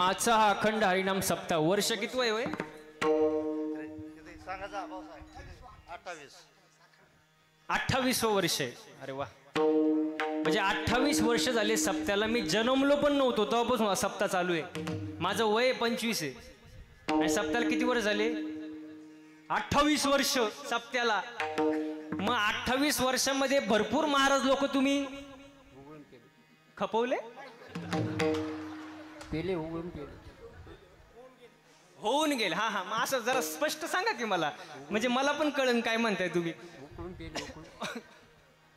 माझा हा अखंड हरिनाम सप्ताह वर्ष किती वय होय? 28 वर्ष आहे. अरे वा, म्हणजे 28 वर्ष झाले सप्त्याला. मी जन्मलो पण नव्हतो तेव्हापासून हा सप्ताह चालू आहे. माझं वय 25 आहे आणि सप्त्याला किती वर्ष झाले? 28 वर्ष सप्त्याला. मग 28 वर्षामध्ये भरपूर महाराज लोक तुम्ही खपवले, पेले होऊन गेले. हा हा, मग असं जरा स्पष्ट सांगा की मला, म्हणजे मला पण कळन काय म्हणताय तुम्ही.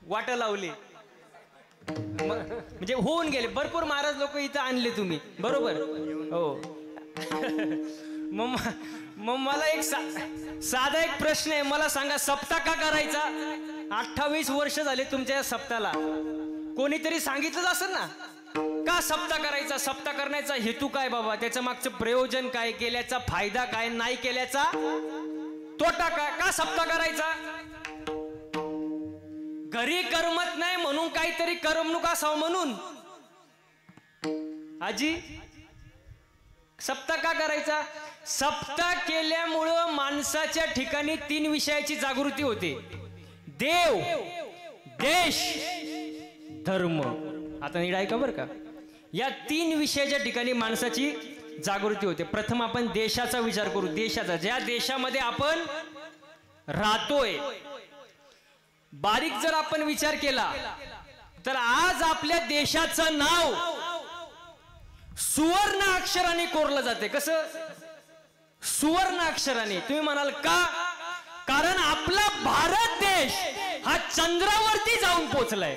वाट लावली म्हणजे होऊन गेले. भरपूर महाराज लोक इथं आणले तुम्ही, बरोबर हो. मग मला एक साधा एक प्रश्न आहे, मला सांगा सप्ताह का करायचा? 28 वर्ष झाले तुमच्या सप्ताहाला. कोणीतरी सांगितलंच असेल ना का सप्ताह करायचा? सप्ताह करण्याचा हेतू काय बाबा? त्याच्या मागचं प्रयोजन काय? केल्याचा फायदा काय? नाही केल्याचा तोटा काय? का सप्ताह करायचा? घरी करमत नाही म्हणून काहीतरी करमणूक असावं म्हणून. आजी सप्ताह का करायचा? सप्ताह केल्यामुळं माणसाच्या ठिकाणी 3 विषयाची जागृती होते: देव, देश, धर्म. आता नीट ऐका बरं का, या 3 विषयाच्या ठिकाणी माणसाची जागृती होते. प्रथम आपण देशाचा विचार करू. देशाचा, ज्या देशामध्ये आपण राहतोय, बारीक जर आपण विचार केला तर आज आपल्या देशाचं नाव सुवर्ण अक्षराने कोरलं जाते. कसं? सुवर्ण अक्षराने. तुम्ही म्हणाल का? कारण आपला भारत देश हा चंद्रावरती जाऊन पोहोचलाय.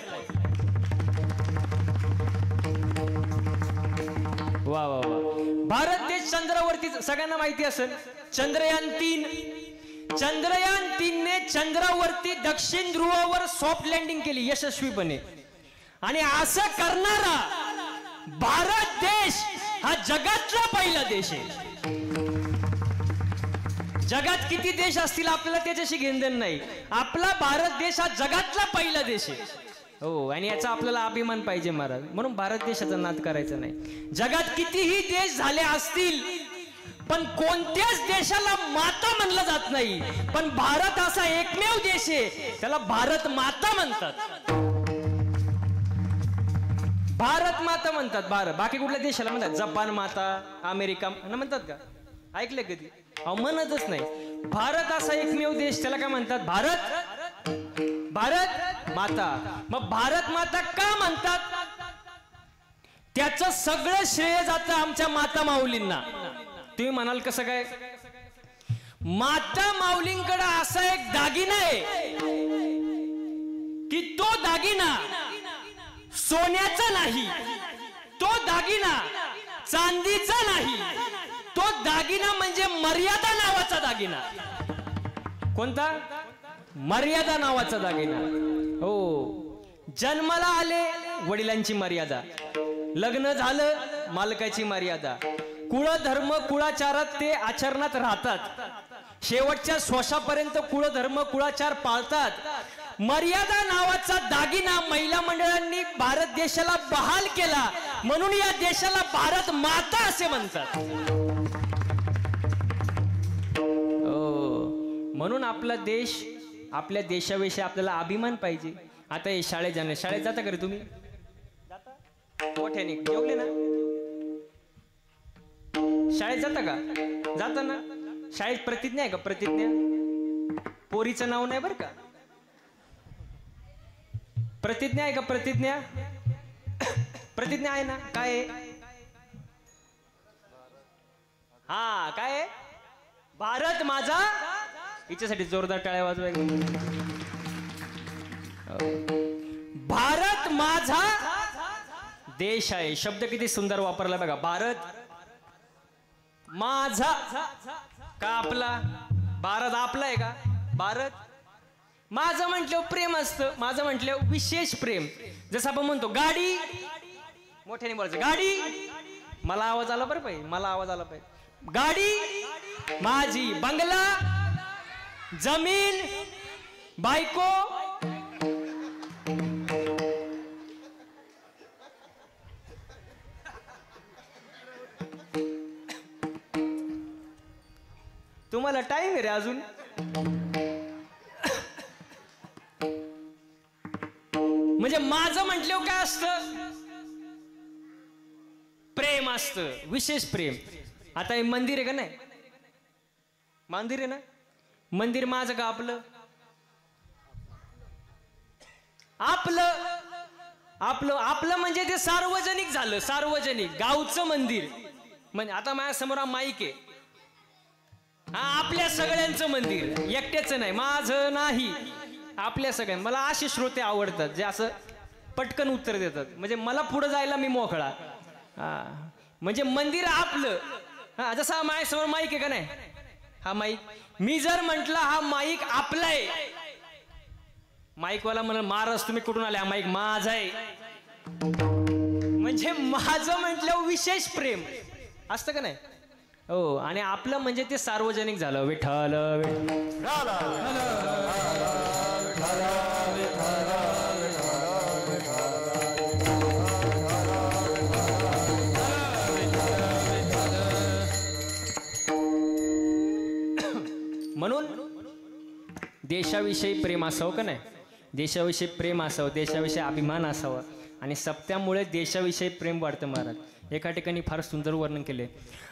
वा वा वा, भारत देश चंद्रावरती. सगळ्यांना माहिती असेल चंद्रयान 3. चंद्रयान 3 ने चंद्रावरती दक्षिण ध्रुवावर सॉफ्ट लँडिंग केली यशस्वीपणे. आणि असं करणारा भारत देश हा जगातला पहिला देश आहे. जगात किती देश असतील आपल्याला त्याच्याशी घेणदेण नाही. आपला भारत देश हा जगातला पहिला देश आहे. हो, आणि याचा आपल्याला अभिमान पाहिजे महाराज. म्हणून भारत देशाचा नाद करायचा नाही. जगात कितीही देश झाले असतील पण कोणत्याच देशाला माता म्हणलं जात नाही. पण भारत असा एकमेव देश आहे त्याला भारत माता म्हणतात. भारत माता म्हणतात. बाकी कुठल्या देशाला म्हणतात जपान माता, अमेरिका म्हणतात का? ऐकलं कधी? म्हणतच नाही. भारत असा एकमेव देश, त्याला काय म्हणतात? भारत माता. मग भारत माता का म्हणतात? त्याचं सगळं श्रेय जातं आमच्या माता माऊलींना. तुम्ही म्हणाल कसं काय? माता माऊलींकडे असा एक दागिना आहे की तो दागिना सोन्याचा नाही, तो दागिना चांदीचा नाही, तो दागिना म्हणजे मर्यादा नावाचा दागिना. कोणता? मर्यादा नावाचा दागिना. हो, जन्माला आले वडिलांची मर्यादा, लग्न झालं मालकाची मर्यादा, कुळ धर्म कुळाचारात ते आचरणात राहतात, शेवटच्या श्वासापर्यंत कुळ धर्म कुळाचार पाळतात. मर्यादा नावाचा दागिना महिला मंडळांनी भारत देशाला बहाल केला म्हणून या देशाला भारत माता असे म्हणतात. म्हणून आपला देश, आपल्या देशाविषयी आपल्याला अभिमान पाहिजे. आता हे शाळेत जाणे, शाळेत जाता का रे तुम्ही? मोठ्याने जेवले ना? शाळेत जाता का? जाता ना? शाळेत प्रतिज्ञा आहे का? प्रतिज्ञा. पोरीचं नाव नाही बरं का. प्रतिज्ञा आहे का? प्रतिज्ञा. प्रतिज्ञा आहे ना? काय आहे? हा, काय आहे? भारत माझा. हिच्यासाठी जोरदार टाळ्या वाजवाय. भारत माझा देश आहे. शब्द किती सुंदर वापरला बघा. भारत माझा. का आपला? भारत आपला आहे का? भारत माझं म्हटलं प्रेम असतं. माझं म्हटलं विशेष प्रेम. जसं आपण म्हणतो गाडी, मोठ्याने बोलायचं गाडी. मला आवाज आला बरं पाहिजे, मला आवाज आला पाहिजे. गाडी माझी, बंगला, जमीन, बायको, तुम्हाला टाइम आहे रे अजून. म्हणजे माझं म्हटल्यावर काय असतं, प्रेम असतं, विशेष प्रेम. आता हे मंदिर आहे का नाही, मंदिर आहे ना, मंदिर माझं का आपलं, आपलं आपलं आपलं म्हणजे ते सार्वजनिक झालं, सार्वजनिक गावचं मंदिर. म्हणजे आता माझ्या समोर माईक आहे, हा आपल्या सगळ्यांचं मंदिर, एकट्याचं नाही, माझं नाही, आपल्या सगळ्यांचं. मला असे श्रोते आवडतात जे असं पटकन उत्तर देतात, म्हणजे मला पुढे जायला मी मोकळा. हा म्हणजे मंदिर आपलं. हा जसा माझ्या समोर माईक आहे का नाही, हा माईक, मी जर म्हंटल हा माईक आपला आहे, माईकवाला म्हणून महाराज तुम्ही कुठून आले, हा माईक माझा आहे. म्हणजे माझं म्हटलं विशेष प्रेम असतं का नाही. हो, आणि आपलं म्हणजे ते सार्वजनिक झालं. विठ्ठल म्हणून देशाविषयी प्रेम असावं का नाही, देशाविषयी प्रेम असावं, देशाविषयी अभिमान असावा. आणि सप्त्यामुळे देशाविषयी प्रेम वाढतं. महाराज एका ठिकाणी फार सुंदर वर्णन केले.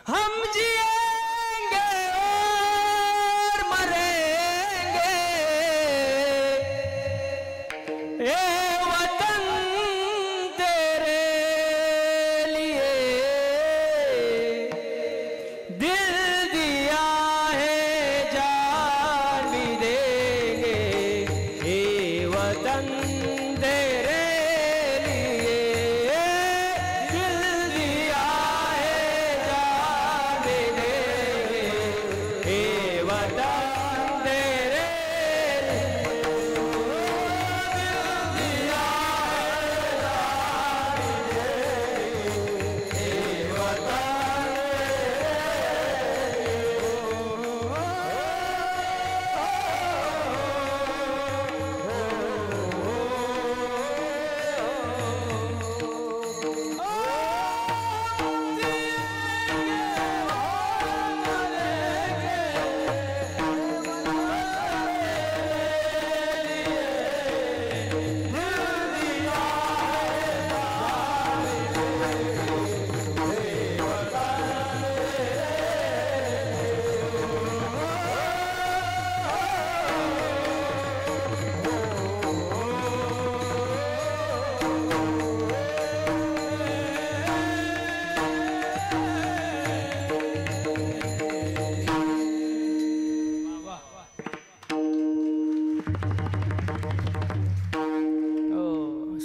हम जिएंगे और मरेंगे, ए वतन तेरे लिए दिल दिया है, जान भी देंगे, ए वतन तेरे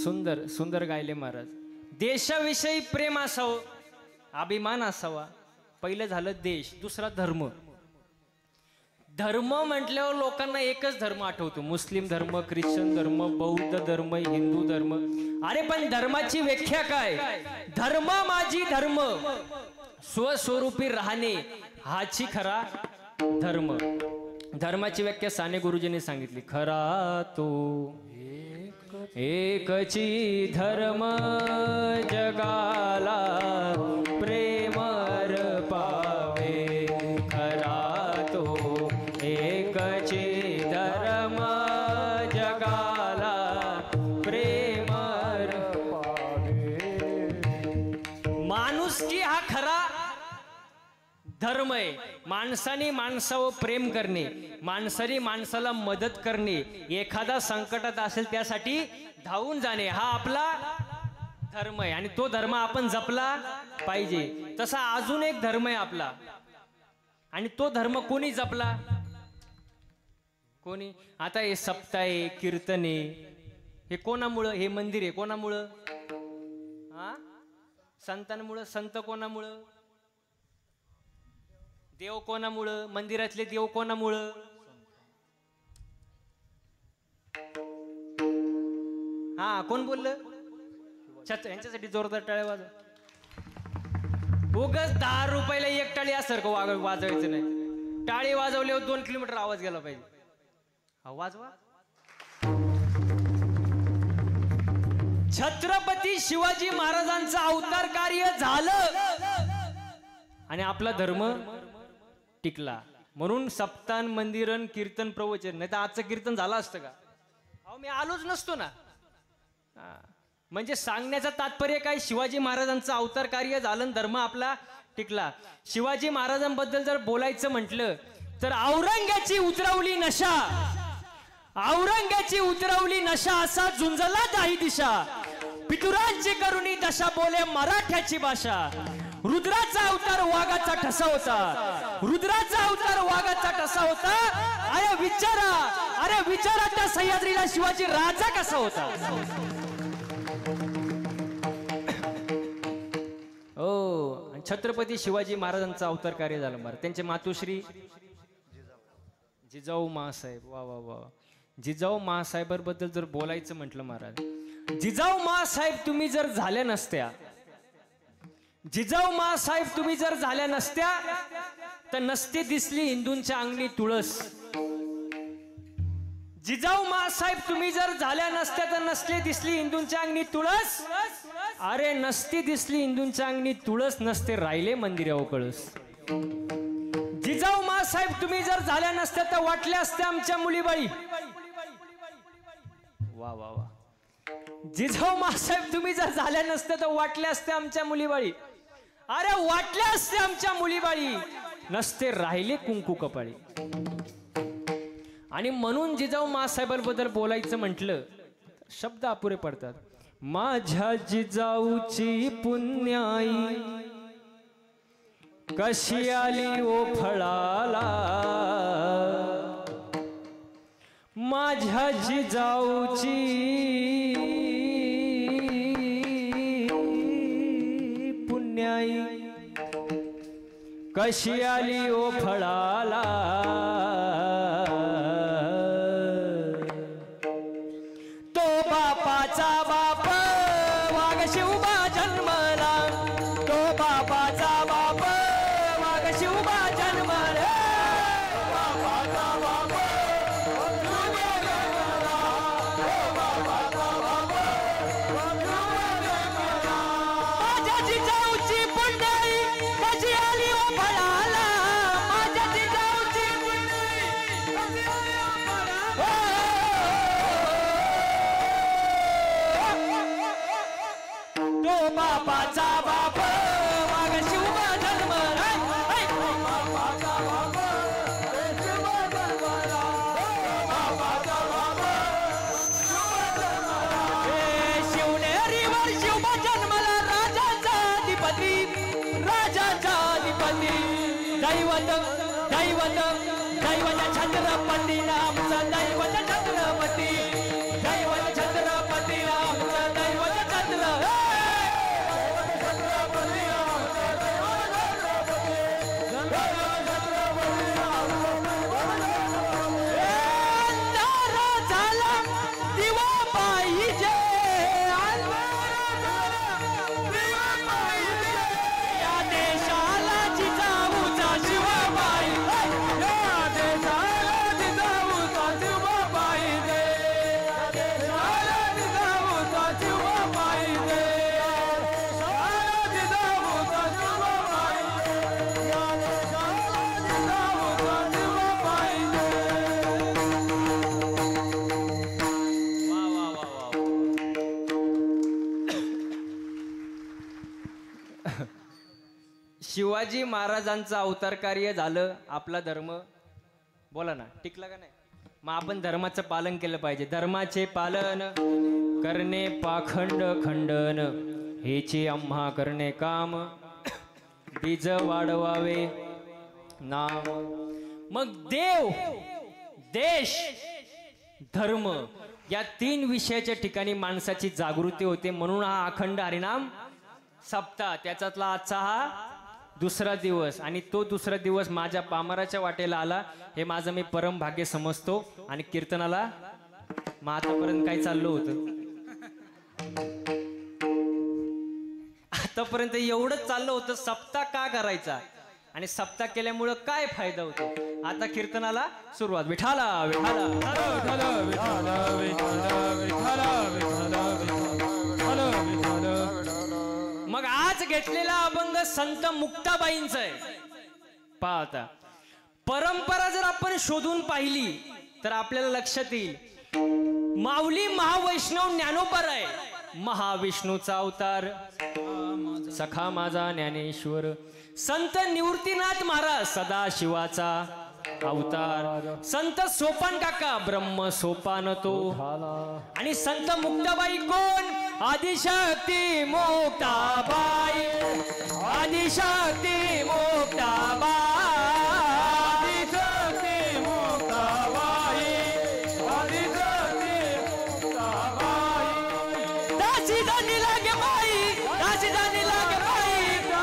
सुंदर सुंदर गायले महाराज. देशाविषयी प्रेम असावं, अभिमान असावा. पहिलं झालं देश, दुसरा धर्म. धर्म म्हटल्यावर लोकांना एकच धर्म आठवतो, मुस्लिम धर्म, ख्रिश्चन धर्म, बौद्ध धर्म, हिंदू धर्म. अरे पण धर्माची व्याख्या काय, धर्म माझी धर्म, स्वस्वरूपी राहणे हाची खरा धर्म. धर्माची व्याख्या साने गुरुजींनी सांगितली. खरा तो एकची धर्म जगाला प्रेम पावे, खरा तो एकची धर्म जगाला प्रेम पावे. माणुसकी हा खरा धर्म आहे. माणसाने माणसावर प्रेम करणे, माणसाने माणसाला मदत करणे, एखादा संकटात असेल त्यासाठी धावून जाणे, हा आपला धर्म आहे. आणि तो धर्म आपण जपला पाहिजे. तसा अजून एक धर्म आहे आपला, आणि तो धर्म कोणी जपला, कोणी. आता हे सप्ताहे, कीर्तने, हे कोणामुळं, हे मंदिर आहे कोणामुळं, हा संतांमुळं. संत कोणामुळं, देव कोणामुळं, मंदिरातले देव कोणामुळं, हा कोण बोललं, यांच्यासाठी जोरदार टाळ्या वाजव. उगाच 10 रुपयाला एक टाळी असं वाजवायचं नाही. टाळी वाजवल्यावर 2 किलोमीटर आवाज गेला पाहिजे. वाजवा. छत्रपती शिवाजी महाराजांचं अवतार कार्य झालं आणि आपला धर्म टिकला. म्हणून सप्तान मंदिरन कीर्तन प्रवचन, नाही तर आजचं कीर्तन झालं असतं का? अहो मी आलोच नसतो ना. म्हणजे सांगण्याचं तात्पर्य काय, शिवाजी महाराजांचं अवतार कार्य झालं, धर्म आपला टिकला. शिवाजी महाराजांबद्दल जर बोलायचं म्हटलं तर औरंग्याची उतरवली नशा, औरंग्याची उतरवली नशा, असा झुंजला दाही दिशा, पितुरांची करुणी दशा, बोले मराठ्याची भाषा. रुद्राचा अवतार वाघाचा ठसा होता, रुद्राचा अवतार वाघाचा ठसा होता. अरे विचारा, अरे विचारा त्या सह्याद्रीला शिवाजी राजा कसा होता. हो, छत्रपती शिवाजी महाराजांचा अवतार कार्य झालं. महाराज त्यांचे मातोश्री जिजाऊ मासाहेब, वा वा वा. जिजाऊ मासाहेबांबद्दल जर बोलायचं म्हटलं महाराज, जिजाऊ मासाहेब तुम्ही जर झाल्या नसत्या, जिजाऊ मासाहेब तुम्ही जर झाल्या नसत्या तर नसती दिसली हिंदूंच्या अंगणी तुळस. जिजाऊ मासाहेब तुम्ही जर झाल्या नसत्या तर नसली दिसली हिंदूंच्या अंगणी तुळस. अरे नसती दिसली हिंदूंच्या अंगणी तुळस, नसते राहिले मंदिरावर कळस. जिजाऊ मासाहेब तुम्ही जर झाल्या नसत्या तर वाटल्या असत्या आमच्या मुलीबाई. वा वा वा. जिजाऊ मासाहेब तुम्ही जर झाल्या नसत्या तर वाटल्या असत्या आमच्या मुलीबाई. अरे वाटल्या असत्या आमच्या मुलीबाई, नसते राहिले कुंकू कपाळी. आणि म्हणून जिजाऊ मासाहेबांबद्दल बोलायचं म्हटलं शब्द अपुरे पडतात. माझ्या जिजाऊची पुण्याई कशी आली ओ फळाला, माझ्या जिजाऊची पुण्याई कशी आली ओ फळाला. तो बापाचा बाप वाघ शिवबा जन्मला, तो बापाचा बाप वाघ शिवबा जन्मला. माझ्या जिजाऊची पुण्याई कशी आली ओ फळाला, माझ्या जिजाऊची पुण्याई कशी आली ओ फळाला. तो बापाचा बाप वाघ शिवबा जन्मला, बापाचा बाप शिवबा जन्मला, बापाचा बाप शिवबा जन्मला. शिवनेरीवर शिवबा जन्मला, राजाचा अधिपती, राजाचा अधिपती. दैवत दैवत दैवत छत्रपती नामचं, दैवत छत्रपती, दैवत छत्रपती नामचं, दैवत छत्रपती. शिवाजी महाराजांचं अवतार कार्य झालं, आपला धर्म बोला ना टिकला का नाही. मग आपण धर्माचं पालन केलं पाहिजे. धर्माचे पालन करणे पाखंड खंडन, हेचे आम्हा करणे काम, बीज वाढवावे नाम. मग देव, देश, धर्म या तीन विषयाच्या ठिकाणी माणसाची जागृती होते. म्हणून हा अखंड हरिनाम सप्ताह, त्याच्यातला आजचा हा दुसरा दिवस. आणि तो दुसरा दिवस माझ्या पामराच्या वाटेला आला, हे माझं मी परम भाग्य समजतो. आणि कीर्तनाला मग आतापर्यंत काय चाललं होतं, आतापर्यंत एवढंच चाललं होतं, सप्ताह का करायचा आणि सप्ताह केल्यामुळं काय फायदा होतो. आता कीर्तनाला सुरुवात. विठाला विठाला विठाला विठाला विठाला विठाला विठाला. मग आज घेतलेला अभंग संत मुक्ताबाईंचा आहे. पाहता परंपरा जर आपण शोधून पाहिली तर आपल्याला लक्षात येईल माऊली महावैष्णव ज्ञानोबर आहे, महाविष्णूचा अवतार, सखा माझा ज्ञानेश्वर. संत निवृत्तीनाथ महाराज सदाशिवाचा अवतार, संत सोपान काका ब्रह्म सोपान तो, आणि संत मुक्ताबाई कोण? आदिशक्ती मुक्ताबाई, आदिशक्ती मुक्ताबाई, आदिशक्ती मुक्ताबाई, आदिशक्ती मुक्ताबाई. दासी जाणी लागे बाई, दासी जाणी लागे बाई,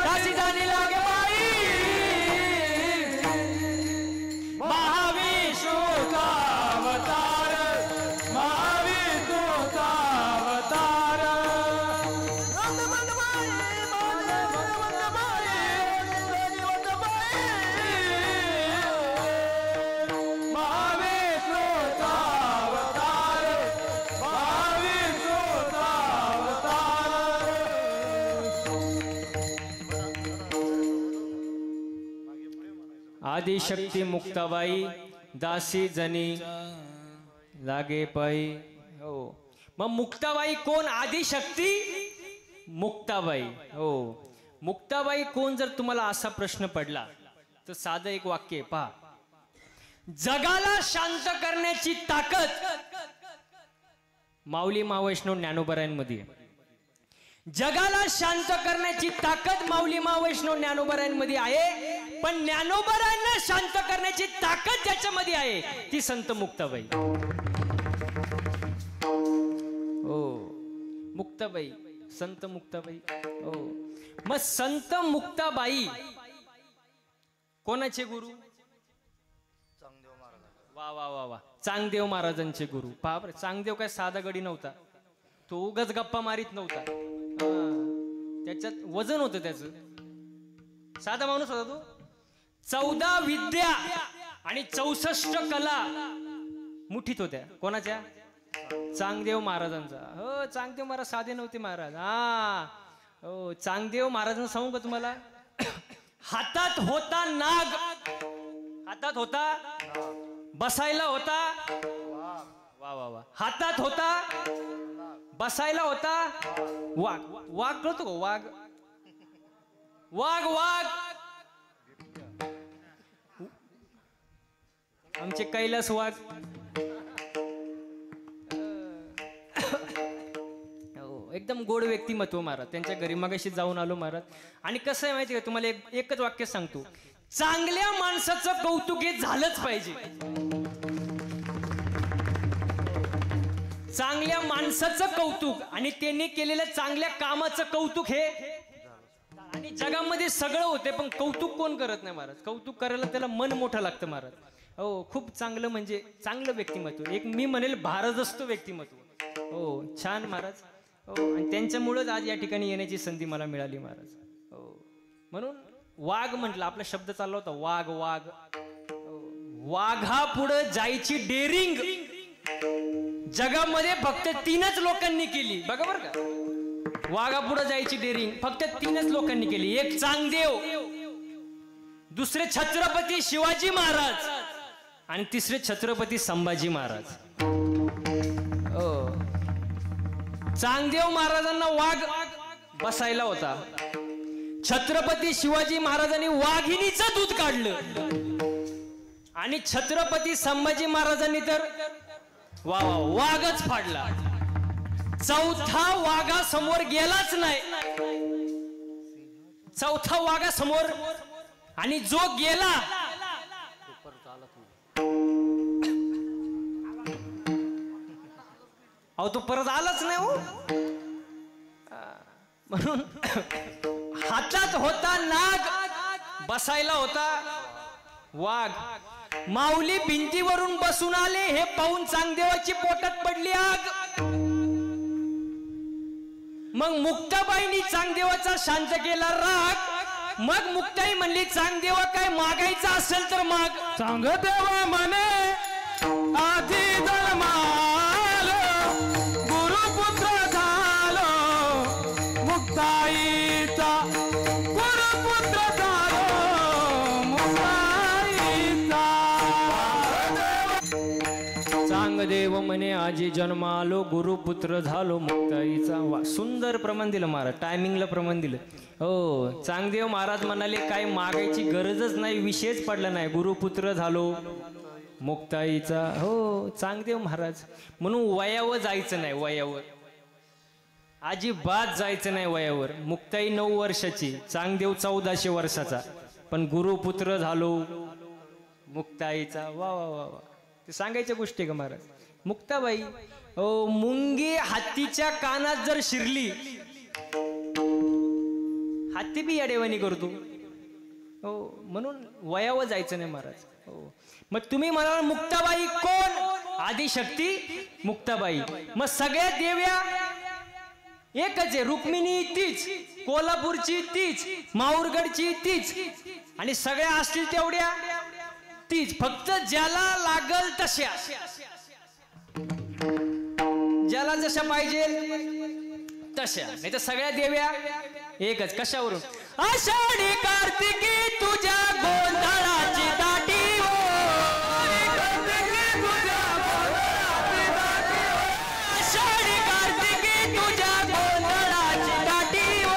दासी जाणी लागे बाई, महाविष्णूचा अवतार, महाविष्णूचा अवतार. आदिशक्ती मुक्ताबाई, दासी जनी लागे पाई. हो, मग मुक्ताबाई कोण? आदिशक्ती मुक्ताबाई. हो, मुक्ताबाई कोण? जर तुम्हाला असा प्रश्न पडला तर साधं एक वाक्य पहा. जगाला शांत करण्याची ताकद माऊली महावैष्णव ज्ञानोबरायांमध्ये. जगाला शांत करण्याची ताकद माऊली महावैष्णव ज्ञानोबरायांमध्ये आहे, पण ज्ञानोबरायांना शांत करण्याची ताकद ज्याच्यामध्ये आहे ती संत मुक्ताबाई. हो, मुक्ताबाई, संत मुक्ताबाई. हो, मग संत मुक्ताबाई कोणाचे गुरु? वा वा वा वा, चांगदेव महाराजांचे गुरु. पहा बरं, चांगदेव काय साधा गडी नव्हता, तो उगाच गप्पा मारित नव्हता. त्याच्यात वजन होतं, त्याचं साधा माणूस होता तो. 14 विद्या आणि 64 कला मुठीत होत्या. कोणाच्या? चांगदेव महाराजांचा. हो, चांगदेव महाराज साधे नव्हते महाराज. हो, चांगदेव महाराजांना सांगू का तुम्हाला? हातात होता नाग, हातात होता, बसायला होता, वा वा वा, हातात होता, बसायला होता वाघ. वाघ कळतो का? वाघ, वाघ, वाघ. आमचे कैलास वाघ. एकदम गोड व्यक्तिमत्व महाराज. त्यांच्या घरी मगाशी जाऊन आलो महाराज. आणि कसं आहे माहिती का तुम्हाला? एकच वाक्य सांगतो, चांगल्या माणसाचं कौतुक हे झालंच पाहिजे. चांगल्या माणसाचं कौतुक आणि त्यांनी केलेल्या चांगल्या कामाचं कौतुक हे. आणि जगामध्ये सगळं होते पण कौतुक कोण करत नाही महाराज. कौतुक करायला त्याला मन मोठं लागतं महाराज. हो, खूप चांगलं, म्हणजे चांगलं व्यक्तिमत्व, एक मी म्हणेल भारदस्त व्यक्तिमत्व. हो, छान महाराज. हो, आणि त्यांच्यामुळेच आज या ठिकाणी येण्याची संधी मला मिळाली महाराज. हो, म्हणून वाघ म्हटलं, आपला शब्द चालला होता वाघ, वाघ. वाघा पुढे जायची डेअरिंग जगामध्ये फक्त 3च लोकांनी केली. बघा बरं का, वाघा पुढे जायची डेअरिंग फक्त 3च लोकांनी केली. एक चांगदेव, दुसरे छत्रपती शिवाजी महाराज आणि तिसरे छत्रपती संभाजी महाराज. चांगदेव महाराजांना वाघ बसायला होता, छत्रपती शिवाजी महाराजांनी वाघिणीचं दूध काढलं, आणि छत्रपती संभाजी महाराजांनी तर वा वा वाघच फाडला. चौथा वाघासमोर गेलाच नाही. चौथा वाघासमोर, आणि जो गेला अहो तो परत आलाच नाही. हो, म्हणून हातात होता नाग, बसायला होता वाघ. माऊली भिंतीवरून बसून आले हे पाहून चांगदेवाची पोटात पडली आग. मग मुक्ताबाईंनी चांगदेवाचा शांत केला राग. मग मुक्ताई म्हणली, चांगदेवा काय मागायचं असेल तर माग. चांगदेवा म्हणे आधी जन्मालो गुरुपुत्र झालो, मुक्ताईचा गुरुपुत्र झालो, मुक्ताईचा म्हणे आजी जन्मालो गुरुपुत्र झालो मुक्ताईचा. वा, सुंदर प्रमाण दिलं महाराज, टायमिंगला प्रमाण दिलं. हो, चांगदेव महाराज म्हणाले काय मागायची गरजच नाही, विषयच पडला नाही, गुरुपुत्र झालो मुक्ताईचा. हो, चांगदेव महाराज. म्हणून वयावर जायचं नाही, वयावर अजिबात जायचं नाही वयावर. मुक्ताई 9 वर्षाची, चांगदेव 1400 वर्षाचा, पण गुरुपुत्र झालो मुक्ताईचा. वा वा वा वा, ते सांगायच्या गोष्टी का महाराज. मुक्ताबाई मुंगी हत्तीच्या कानात जर शिरली, हत्ती बी अडेवाणी करतो. हो, म्हणून वयावर जायचं नाही महाराज. हो, मग तुम्ही म्हणाल मुक्ताबाई कोण? आदिशक्ती मुक्ताबाई. मग सगळ्या देव्या एकच आहे, रुक्मिणी तीच, कोल्हापूरची तीच, माहूरगडची तीच, आणि सगळ्या असतील तेवढ्या तीच. फक्त ज्याला लागल तशा, ज्याला जशा पाहिजे तशा. नाही तर सगळ्या देव्या एकच. कशावरून? आषाढी कार्तिकी तुझ्या गोंधळाची दाटी हो, आषाढी कार्तिकी तुझ्या गोंधळाची दाटी हो,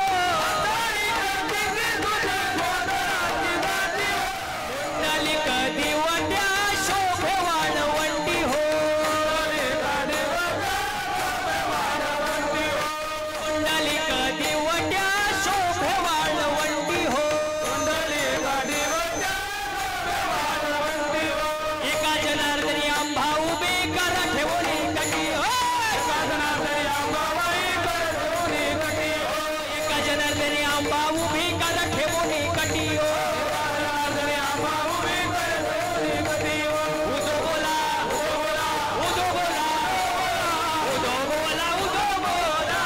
कुंडलिक दिवट्या शोभे वाळवंटी हो, कुंडलिक दिवट्या शोभे वाळवंटी हो, एका जनार्दनी आंबा उभे कर ठेवणे कटी हो, एका जनार्दनी आंबा उभी कर ठेवणे कटी हो, उदो बोला उदो बोला उदो बोला उदो बोला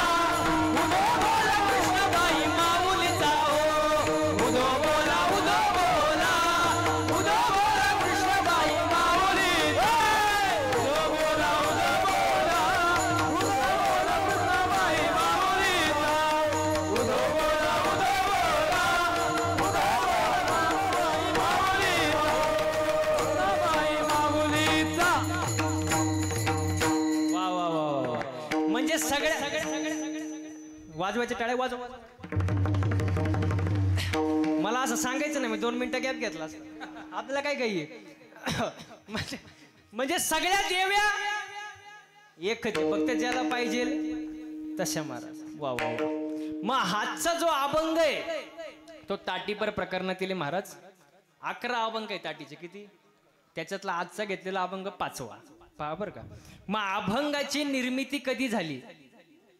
उदो बोला कृष्णबाई माऊलीचा हो, उदो बोला उदो बोला उदो बोला कृष्णबाई माऊलीचा, उदो बोला उदो बोला उदो बोला कृष्णबाई माऊलीचा, उदो बोला उदो बोला उदो बोला वा वा वा वा. म्हणजे सगळ्या वाजवायचे टाळे वाजव. मला असं सांगायचं नाही, मी 2 मिनिटं गॅप घेतला आपल्याला काय काही. म्हणजे सगळ्या देव्या एकच आहे, फक्त ज्याला पाहिजे तशा महाराज. वा वा वा. मग हातचा जो अभंग आहे तो ताटीपर प्रकरणातील महाराज. 11 अभंग आहे ताटीचे. किती? त्याच्यातला आजचा घेतलेला अभंग 5वा. पहा बरं का. मग अभंगाची निर्मिती कधी झाली?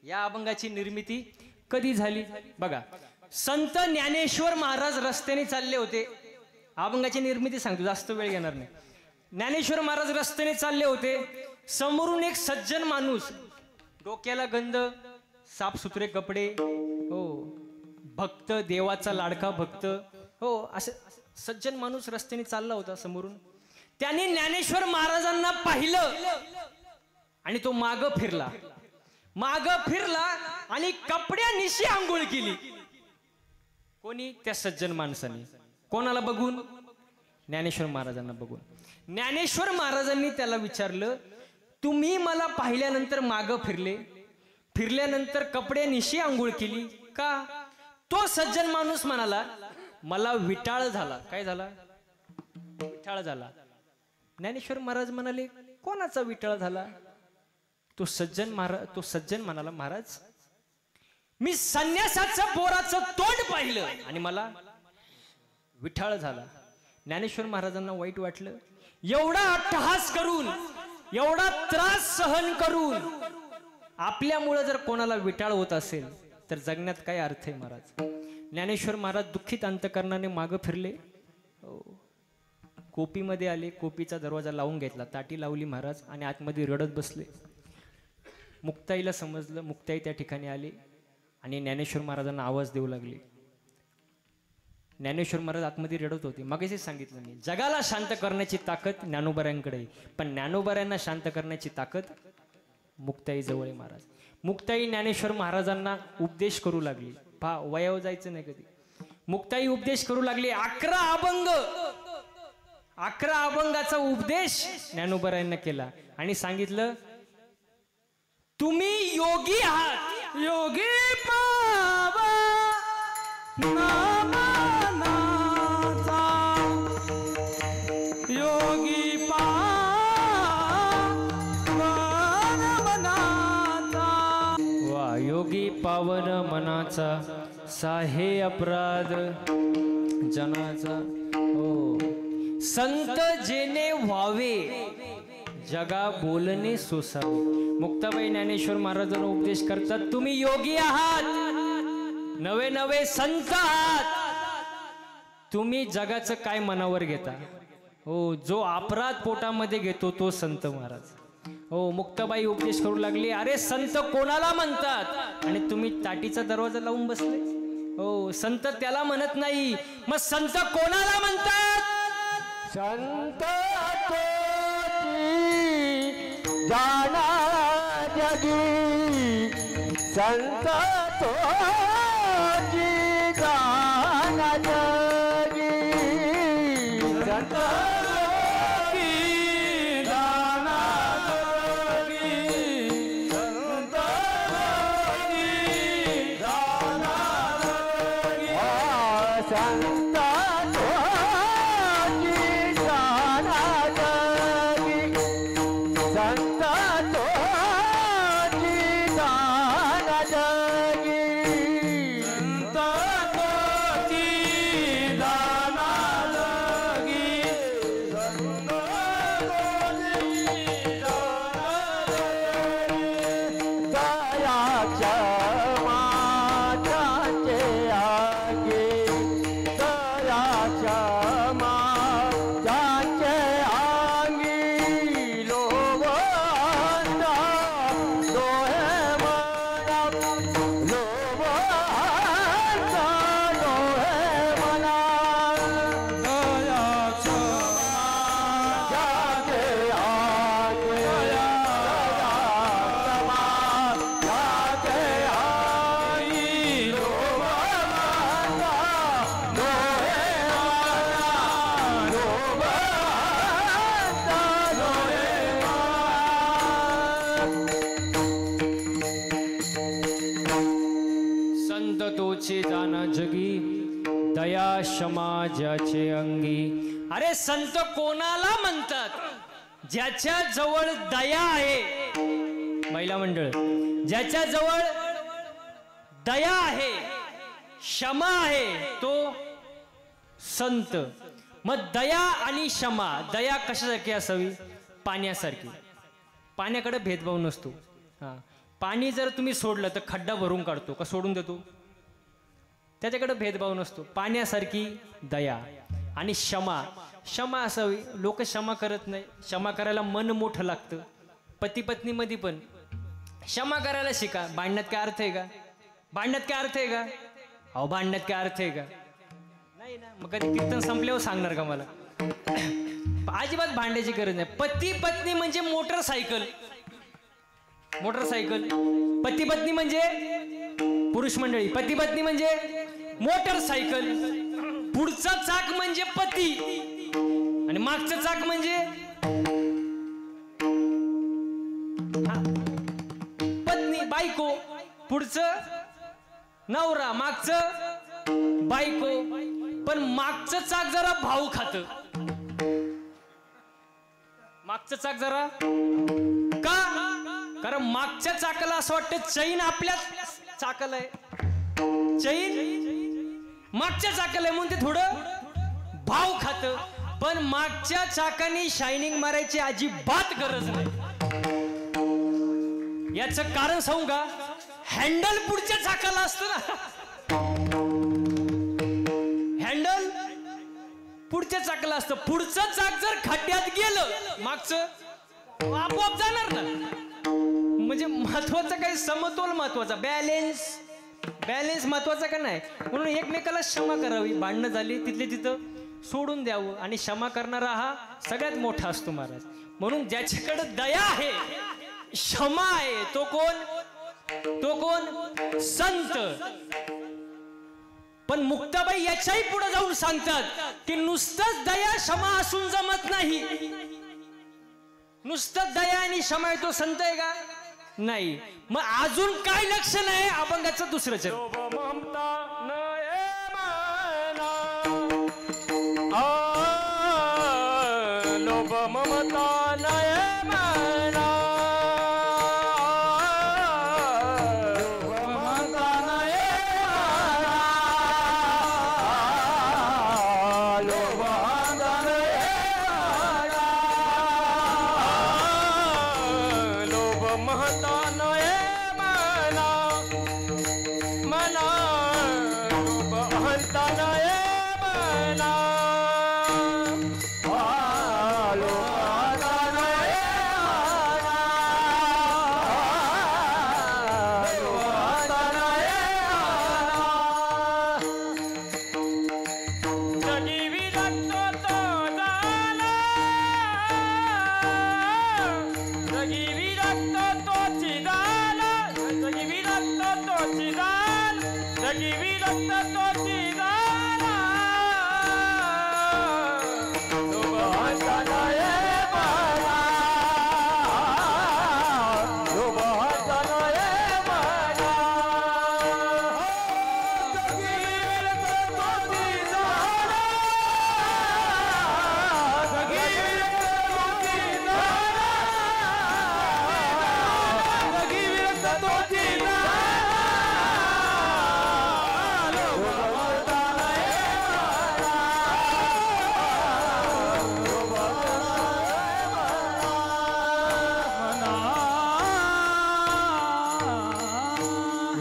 या अभंगाची निर्मिती कधी झाली बघा. संत ज्ञानेश्वर महाराज रस्त्याने चालले होते. अभंगाची निर्मिती सांगतो, जास्त वेळ घेणार नाही. ज्ञानेश्वर महाराज रस्त्याने चालले होते. समोरून एक सज्जन माणूस, डोक्याला गंध, साफसुथरे कपडे, हो, भक्त, देवाचा लाडका भक्त, हो, असं सज्जन माणूस रस्त्याने चालला होता समोरून. त्याने ज्ञानेश्वर महाराजांना पाहिलं आणि तो माग फिरला आणि कपड्यानिशी आंघोळ केली. कोणी? त्या सज्जन माणसाने. कोणाला बघून? ज्ञानेश्वर महाराजांना बघून. ज्ञानेश्वर महाराजांनी त्याला विचारलं, तुम्ही मला पाहिल्यानंतर माग फिरल्यानंतर कपड्यानिशी आंघोळ केली का? तो सज्जन माणूस म्हणाला, मला विटाळ झाला. काय झाला? विटाळ झाला. ज्ञानेश्वर महाराज म्हणाले, कोणाचा विटाळ झाला? तो सज्जन म्हणाला, महाराज मी संन्यासाचं बोराचं तोंड पाहिलं आणि मला विटाळ झाला. ज्ञानेश्वर महाराजांना वाईट वाटलं. एवढा अट्टहास करून, एवढा त्रास सहन करून आपल्यामुळे जर कोणाला विटाळ होत असेल तर जगण्यात काय अर्थ आहे महाराज? ज्ञानेश्वर महाराज दुःखित अंतकरणाने मागं फिरले. कोपीमध्ये आले. कोपीचा दरवाजा लावून घेतला, ताटी लावली महाराज आणि आतमध्ये रडत बसले. मुक्ताईला समजलं. मुक्ताई त्या ठिकाणी आली आणि ज्ञानेश्वर महाराजांना आवाज देऊ लागली. ज्ञानेश्वर महाराज आतमध्ये रडत होते. मगाशी सांगितलं मी, जगाला शांत करण्याची ताकद ज्ञानोबाऱ्यांकडे आहे, पण ज्ञानोबाऱ्यांना शांत करण्याची ताकद मुक्ताई जवळ आहे महाराज. मुक्ताई ज्ञानेश्वर महाराजांना उपदेश करू लागली. पहा, वयावर जायचं नाही कधी. मुक्ताई उपदेश करू लागली. 11 अभंगाचा उपदेश ज्ञानोबाऱ्यांना केला आणि सांगितलं, तुम्ही योगी आहात. योगी पावा नामानाचा, योगी पावन मनाचा. वा, योगी पावन मनाचा, साहे अपराध जनाचा. हो, संत जेने व्हावे, जगा बोलणे सोसावे. मुक्ताबाई ज्ञानेश्वर महाराजांना उपदेश करतात, तुम्ही योगी आहात, नवे नवे संत आहात. तुम्ही जगाचं काय मनावर घेता? हो, जो अपराध पोटामध्ये घेतो तो संत महाराज. हो, मुक्ताबाई उपदेश करू लागली, अरे संत कोणाला म्हणतात? आणि तुम्ही ताटीचा दरवाजा लावून बसले. हो, संत त्याला म्हणत नाही, मग संत कोणाला म्हणतात? संत जाना जगी, संत तोची जाना जगी, संत की जाना जगी, संत की जाना जगी, संत तोची जाना जगी, संत तोची जाना जगी, संत तोची जाना जगी, संत तोची जाना जगी. दयाच्या माताचे आगे, दयाच्या माताचे आगी, लोभांता डोळे मना, लोभांता डोळे मना. दयाच्या माताचे आगे, दयाच्या माताचे आगी, लोभांता डोळे मना, लोभांता डोळे मना. संत तोचे जाना जगी, दया क्षमा ज्याचे अंगी. अरे संत कोणाला म्हणतात? ज्याच्या जवळ दया आहे. महिला मंडळ, ज्याच्या जवळ दया आहे, क्षमा आहे, तो संत. मग दया आणि क्षमा, दया कशासारखी असावी? पाण्यासारखी. पाण्याकडे भेदभाव नसतो. हा, पाणी जर तुम्ही सोडलं तर खड्डा भरून काढतो का सोडून देतो? त्याच्याकडे भेदभाव नसतो. पाण्यासारखी दया आणि क्षमा. क्षमा असावी. लोक क्षमा करत नाही. क्षमा करायला मन मोठं लागतं. पती पत्नीमध्ये पण क्षमा करायला शिका. भांडण्यात काय अर्थ आहे का? भांडण्यात काय अर्थ आहे का? अहो, भांडण्यात काय अर्थ आहे का? नाही ना. मग कधी कीर्तन संपल्यावर सांगणार का मला? अजिबात भांडायची गरज नाही. पती पत्नी म्हणजे मोटरसायकल. मोटरसायकल. पती पत्नी म्हणजे पुरुष मंडळी. पती पत्नी म्हणजे मोटरसायकल. पुढचं चाक म्हणजे पती आणि मागचं चाक म्हणजे पत्नी, बायको. पुढचं नवरा, मागचं बायको. पण मागचं चाक जरा भाऊ खात. मागचं चाक जरा का? कारण मागच्या चाकाला असं वाटतं चैन आपल्या चाकाला आहे, चैन मागच्या चाकाला आहे, म्हणून ते थोडं भाव खात. पण मागच्या चाकाने शायनिंग मारायची अजिबात गरज नाही. याचं कारण सांगू का? हँडल पुढच्या चाकाला असतं ना. हँडल पुढच्या चाकाला असतं. पुढचं चाक जर खड्ड्यात गेलं, मागचं आपोआप जाणार ना. म्हणजे महत्वाचं काय? समतोल महत्वाचा, बॅलेन्स. बॅलेन्स महत्वाचा का नाही? म्हणून एकमेकाला क्षमा करावी. भांडणं झाली तिथले तिथं सोडून द्यावं. आणि क्षमा करणारा हा सगळ्यात मोठा असतो महाराज. म्हणून ज्याच्याकडे दया आहे, क्षमा आहे, तो कोण? तो कोण? संत. पण मुक्ताबाई याच्याही पुढे जाऊन सांगतात की नुसतंच दया क्षमा असून जमत नाही. नुसतं दया आणि क्षमा आहे तो संत आहे का? नाही. मग अजून काय लक्षण आहे अभंगाचं दुसरं चरण? लोभ ममता नये मना लोभ ममता नये मना लोभ ममता नये मना लोभ ममता नये मना लोभ महता नये मना मना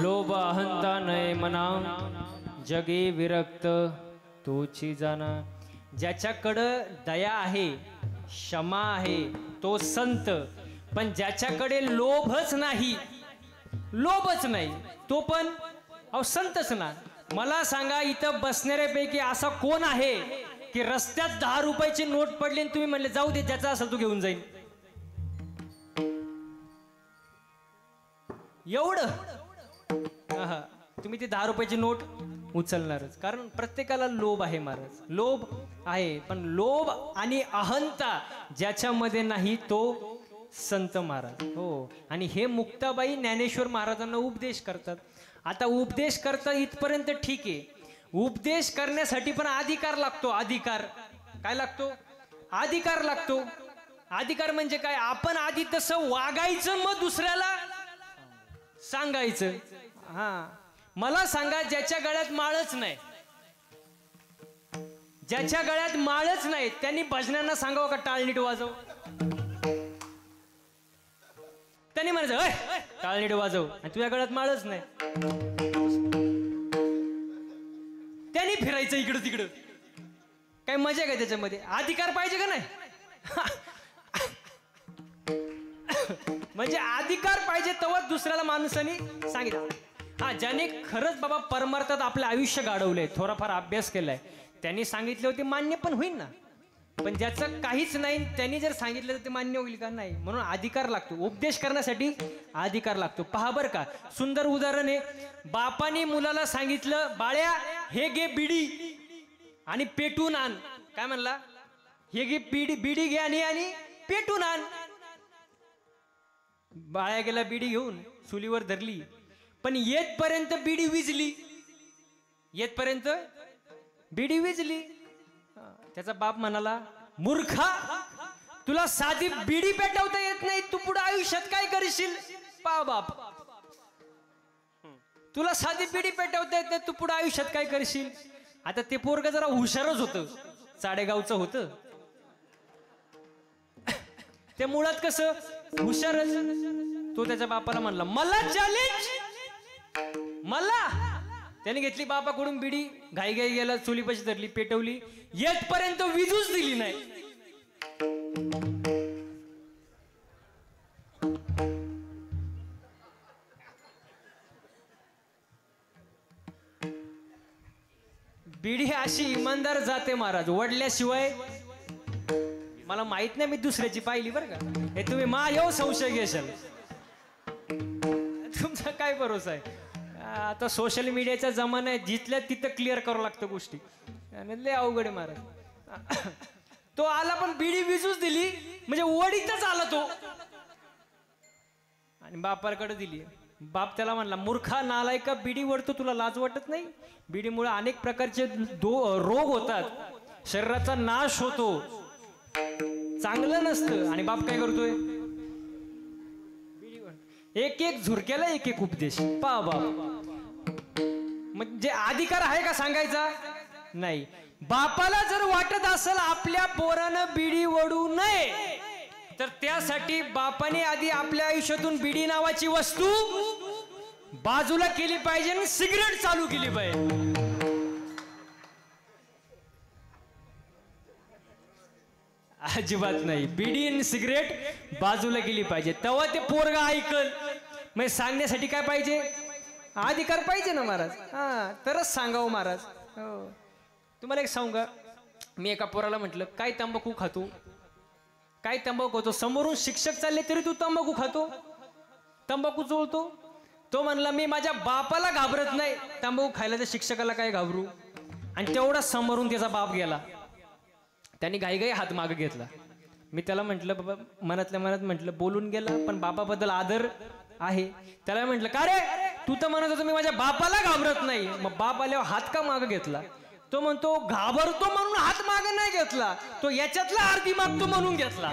लोभ अहंता नये मना जगे विरक्त तोची जाना. ज्याच्याकडं दया आहे, क्षमा आहे, तो संत. पण ज्याच्याकडे लोभच नाही, तो पण संतच ना. मला सांगा, इथं बसणाऱ्यापैकी असा कोण आहे की रस्त्यात 10 रुपयाची नोट पडली आणि तुम्ही म्हणले जाऊ दे, ज्याचा असेल तो घेऊन जाईल? एवढं तुम्ही ती 10 रुपयाची नोट उचलणारच. कारण प्रत्येकाला लोभ आहे महाराज, लोभ आहे. पण लोभ आणि अहंता ज्याच्यामध्ये नाही तो संत महाराज. हो, आणि हे मुक्ताबाई ज्ञानेश्वर महाराजांना उपदेश करतात. आता उपदेश करतात इथपर्यंत ठीक आहे. उपदेश करण्यासाठी पण अधिकार लागतो. अधिकार काय लागतो? अधिकार लागतो. अधिकार म्हणजे काय? आपण आधी तसं वागायचं, मग दुसऱ्याला सांगायचं. हा, मला सांगा, ज्याच्या गळ्यात माळच नाही, ज्याच्या गळ्यात माळच नाही, त्यांनी भजनांना सांगावं का टाळ नीट वाजव? त्यांनी म्हणायचं टाळ नीट वाजव, आणि तुझ्या गळ्यात माळच नाही. त्यांनी फिरायचं इकडं तिकडं. काय मजा काय त्याच्यामध्ये? अधिकार पाहिजे का नाही? म्हणजे अधिकार पाहिजे तेव्हा दुसऱ्याला माणसाने सांगितलं. हा, ज्याने खरंच बाबा परमार्थात आपलं आयुष्य गाढवलंय, थोडाफार अभ्यास केलाय, त्यांनी सांगितले होते मान्य पण होईल ना. पण ज्याचं काहीच नाही, त्यांनी जर सांगितलं तर ते मान्य होईल का? नाही. म्हणून अधिकार लागतो. उपदेश करण्यासाठी अधिकार लागतो. पहा बर का, सुंदर उदाहरण आहे. बापाने मुलाला सांगितलं, बाळ्या हे घे बिडी आणि पेटून आण. काय म्हणला? हे घे बिडी घे आणि पेटून आण. बाळ्या गेला बिडी घेऊन, चुलीवर धरली, पण येतपर्यंत बिडी विजली. येतपर्यंत बिडी विजली. त्याचा बाप म्हणाला, मूर्खा, तुला साधी बिडी पेटवता येत नाही, तू पुढे आयुष्यात काय करशील? पा बाप, तुला साधी बिडी पेटवता येत नाही, तू पुढे आयुष्यात काय करशील? आता ते पोरग जरा हुशारच होतं, चाडेगावचं होतं. ते मुळात कसं हुशारच. तो त्याच्या बापाला म्हणला, मला चॅलेंज, मला. त्याने घेतली बापाकडून बिडी, घाई गेला, चुलीपाशी धरली, पेटवली, येतपर्यंत विजूच दिली नाही. बिडी अशी इमानदार जाते महाराज, वडल्याशिवाय. मला माहित नाही, मी दुसऱ्याची पाहिली बरं का. हे तुम्ही येऊ संशय घेशाल, तुमचा काय भरोसा आहे? आता सोशल मीडियाचा जमाना आहे, जिथल्या तिथं क्लिअर करावं लागतं गोष्टी. लय अवघड आहे महाराज. तो आला पण बिडी विजूच दिली, म्हणजे वडीतच आला तो. आणि बापाकडे दिली. बाप त्याला म्हणला, मूर्खा नालायका, बिडी वडतो, तुला लाज वाटत नाही? बिडीमुळे अनेक प्रकारचे रोग होतात, शरीराचा नाश होतो, चांगलं नसतं. आणि बाप काय करतोय? एक एक झुरक्याला एक एक उपदेश. पा बाप म्हणजे अधिकार आहे का सांगायचा? नाही. बापाला जर वाटत असेल आपल्या पोरानं बिडी वडू नये, तर त्यासाठी बापाने आधी आपल्या आयुष्यातून बिडी नावाची वस्तू बाजूला केली पाहिजे आणि सिगरेट चालू केली पाहिजे. अजिबात नाही. बिडी आणि सिगरेट बाजूला केली पाहिजे, तेव्हा ते पोरगा ऐकल. मग सांगण्यासाठी काय पाहिजे? अधिकार पाहिजे ना महाराज. हा, तरच सांगावं महाराज. हो. तुम्हाला एक सांगू का, मी एका पोराला म्हटलं, काय तंबाखू खातो, काय तंबाखू खातो? समोरून शिक्षक चालले तरी तू तंबाखू खातो, तंबाखू चोळतो? तो म्हणला, मी माझ्या बापाला घाबरत नाही, तंबाखू खायला तर शिक्षकाला काय घाबरू? आणि तेवढा समोरून त्याचा बाप गेला. त्यांनी घाईघाई हात मागे घेतला. मी त्याला म्हटलं, बाबा, मनातल्या मनात म्हटलं, बोलून गेला पण बापाबद्दल आदर आहे. त्याला म्हटलं, का रे, तू तर म्हणत होता मी माझ्या बापाला घाबरत नाही, मग बाप आल्यावर हात का मागे घेतला? तो म्हणतो, घाबरतो म्हणून हात मागे नाही घेतला, तो याच्यातला अर्धी मागतो म्हणून घेतला.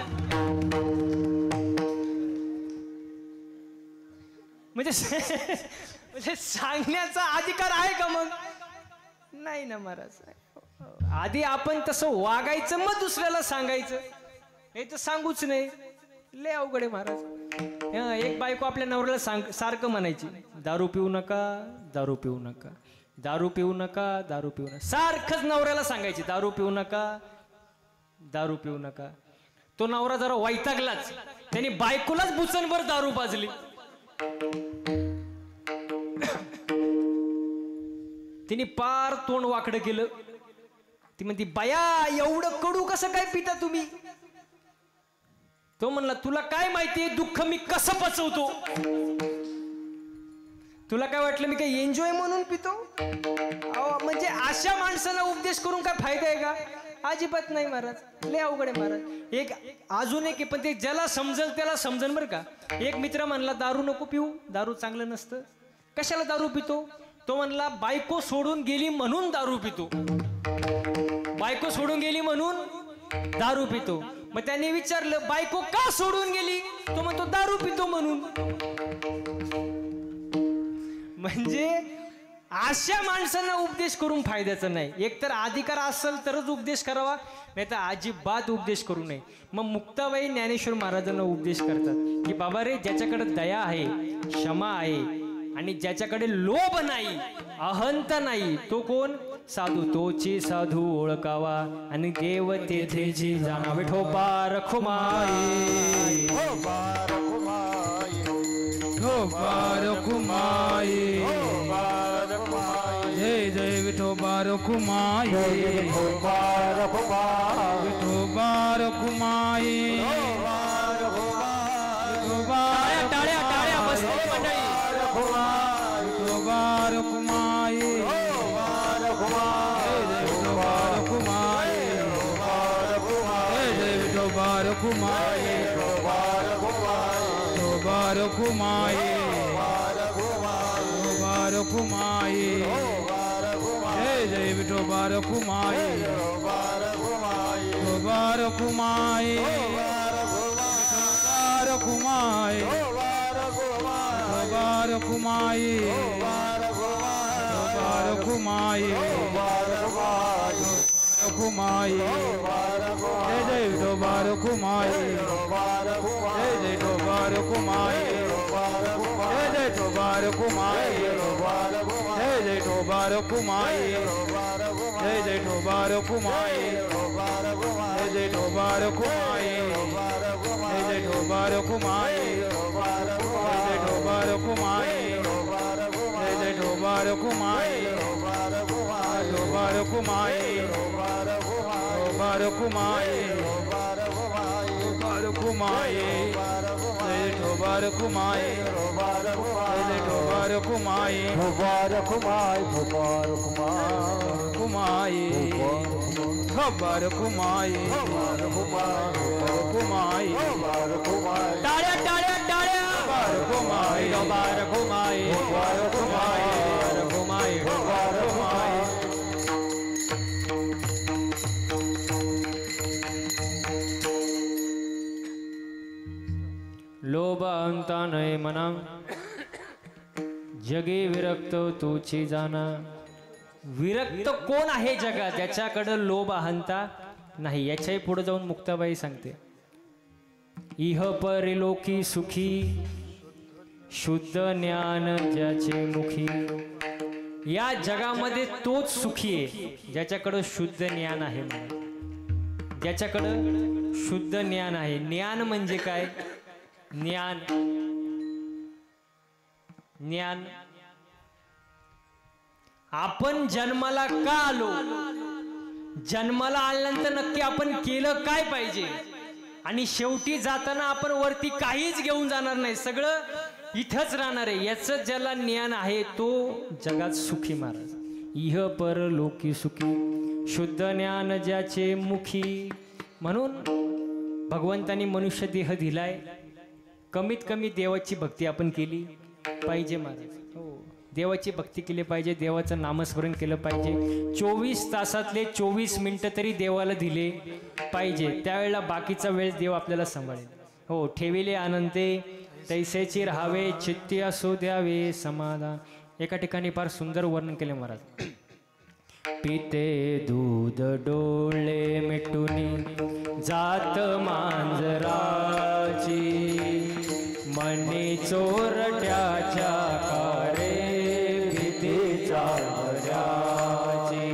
म्हणजे सांगण्याचा अधिकार आहे का? मग नाही ना महाराज. आधी आपण तसं वागायचं, मग दुसऱ्याला सांगायचं. हे तर सांगूच नाही, लय अवघड आहे महाराज. एक बायको आपल्या नवऱ्याला सारखं म्हणायची, दारू पिऊ नका, दारू पिऊ नका, दारू पिऊ नका, दारू पिऊ नका. सारखंच नवऱ्याला सांगायची, दारू पिऊ नका, दारू पिऊ नका. तो नवरा जरा वैतागलाच, त्याने बायकोलाच बुचणभर दारू पाजली. तिने पार तोंड वाकडं केलं. ती म्हणती, बाया, एवढं कडू कसं काय पिता तुम्ही? तो म्हणला, तुला काय माहितीये दुःख मी कसं पचवतो? तुला काय वाटलं मी काही एन्जॉय म्हणून पितो? म्हणजे अशा माणसाला उपदेश करून काय फायदा आहे का? अजिबात नाही महाराज. लय अवघड आहे महाराज. एक अजून एक, पण ते ज्याला समजल त्याला समजन बरं का. एक मित्र म्हणला, दारू नको पिऊ, दारू चांगलं नसतं. कशाला दारू पितो? तो म्हणला, बायको सोडून गेली म्हणून दारू पितो, बायको सोडून गेली म्हणून दारू पितो. मग त्याने विचारलं, बायको का सोडून गेली? तो म्हणतो, दारू पितो म्हणून. म्हणजे अशा माणसांना उपदेश करून फायद्याचं नाही. एकतर अधिकार असेल तरच उपदेश करावा, नाही तर अजिबात उपदेश करू नये. मग मुक्ताबाई ज्ञानेश्वर महाराजांना उपदेश करतात की, बाबा रे, ज्याच्याकडे दया आहे, क्षमा आहे आणि ज्याच्याकडे लोभ नाही, अहंता नाही, तो कोण? साधू. तोची साधू ओळखावा आणि देव तेथे जी जाणा. विठोबा रखुमाई, जय जय विठोबा रखुमाई, विठोबा रखुमाई. टाळ्या टाळ्या बसली मंडळी. विठोबा रखुमाई, विठोबा रखुमाई, जय विठोबा रखुमाई, विठोबा रखुमाई, विठोबा रखुमाई, जय जय विठोबा रखुमाई, विठोबा रखुमाई, विठोबा रखुमाई, विठोबा रखुमाई, विठोबा रखुमाई, रखुमाई, जय जय विठोबा रखुमाई, जय जय विठोबा रखुमाई, जय जय विठोबा रखुमाई, जय जय विठोबा रखुमाई, जय जय विठोबा रखुमाई, जय जय विठोबा रखुमाई, जय जय विठोबा रखुमाई, जय जय विठोबा रखुमाई, जय जय विठोबा रखुमाई, विठोबा रखुमाई, विठोबा रखुमाई, विठोबा रखुमाई, जय विठोबा रखुमाई, जय विठोबा रखुमाई, विठोबा रखुमाई, विठोबा रखुमाई, विठोबा रखुमाई, विठोबा रखुमाई. टाळ्या टाळ्या टाळ्या. रखुमाई रखुमाई रखुमाई रखुमाई लोभ अहंता नये मना जगे विरक्त तोची जाना. विरक्त कोण आहे जगात ज्याच्याकडे लोभ अहंता नाही. याच्याही पुढे जाऊन मुक्ताबाई सांगते, इह परलोकी सुखी शुद्ध ज्ञान ज्याचे मुखी. या जगामध्ये तोच सुखी आहे ज्याच्याकडे शुद्ध ज्ञान आहे. ज्याच्याकडे शुद्ध ज्ञान आहे. ज्ञान म्हणजे काय? ज्ञान ज्ञान आपण जन्माला का आलो, जन्माला आल्यानंतर नक्की आपण केलं काय पाहिजे, आणि शेवटी जाताना आपण वरती काहीच घेऊन जाणार नाही, सगळं इथंच राहणार आहे. याचं ज्याला ज्ञान आहे तो जगात सुखी महाराज. इह परलोकी सुखी शुद्ध ज्ञान ज्याचे मुखी. म्हणून भगवंतानी मनुष्य देह दिलाय. कमीत कमी देवाची भक्ती आपण केली पाहिजे महाराज. हो, देवाची भक्ती केली पाहिजे, देवाचं नामस्मरण केलं पाहिजे. 24 तासातले 24 मिनिटं तरी देवाला दिले पाहिजे. त्यावेळेला बाकीचा वेळ देव आपल्याला सांभाळेल. हो, ठेविले अनंते तैसेची राहावे, चित्ती असो द्यावे समाधान. एका ठिकाणी फार सुंदर वर्णन केले महाराज. पिते दूध डोळे मिटून जात मांजराची, मनी चोरट्याच्या कारे भीतीच्या बऱ्याची.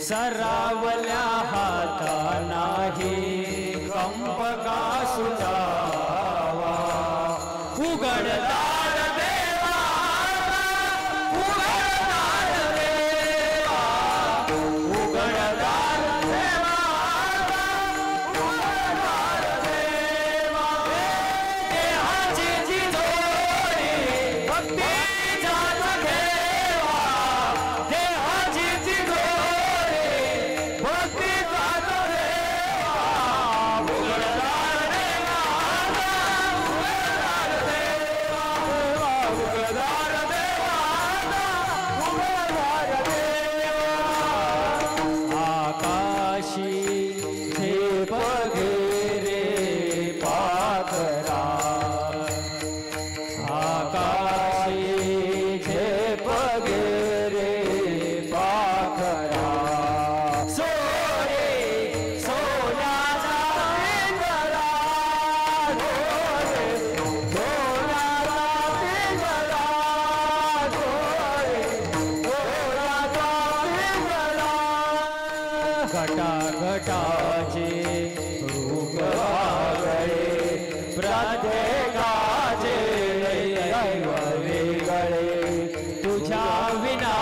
सरावल्या हाता नाही कंप का सुटावा, उघडदार देवा उघडदार देवा, उघडदार देवा उघडदार देवा. देहाची जिजोरी भक्तीचा ठेवा, देहाची जिजोरी भक्तीचा ठेवा. उघडदार देवा उघडदार देवा, उघडदार देवा उघडदार देवा. आकाशी झेप घेरे पाखरा, आकाशी झेप घेरे पाखरा. सोरे सोन्याचा पिंजरा, सोरे सोन्याचा पिंजरा, सोरे सोन्याचा पिंजरा. घटाघटाचे रूप वागळे, प्रत्येकाचे दैव वेगळे. तुझ्या विना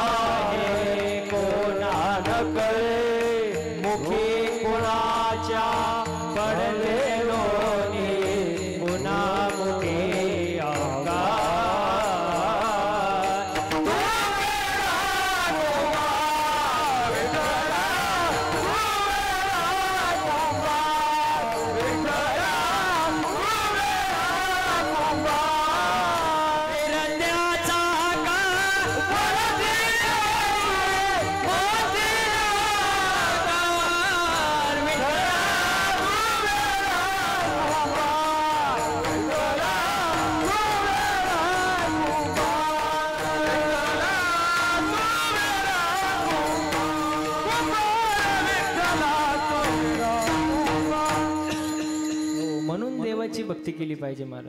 हे कोणा न कळे, मुखी कुणाच्या पडले लोणी, पुन्हा मुखी अंगा. म्हणून देवाची भक्ती केली पाहिजे मला.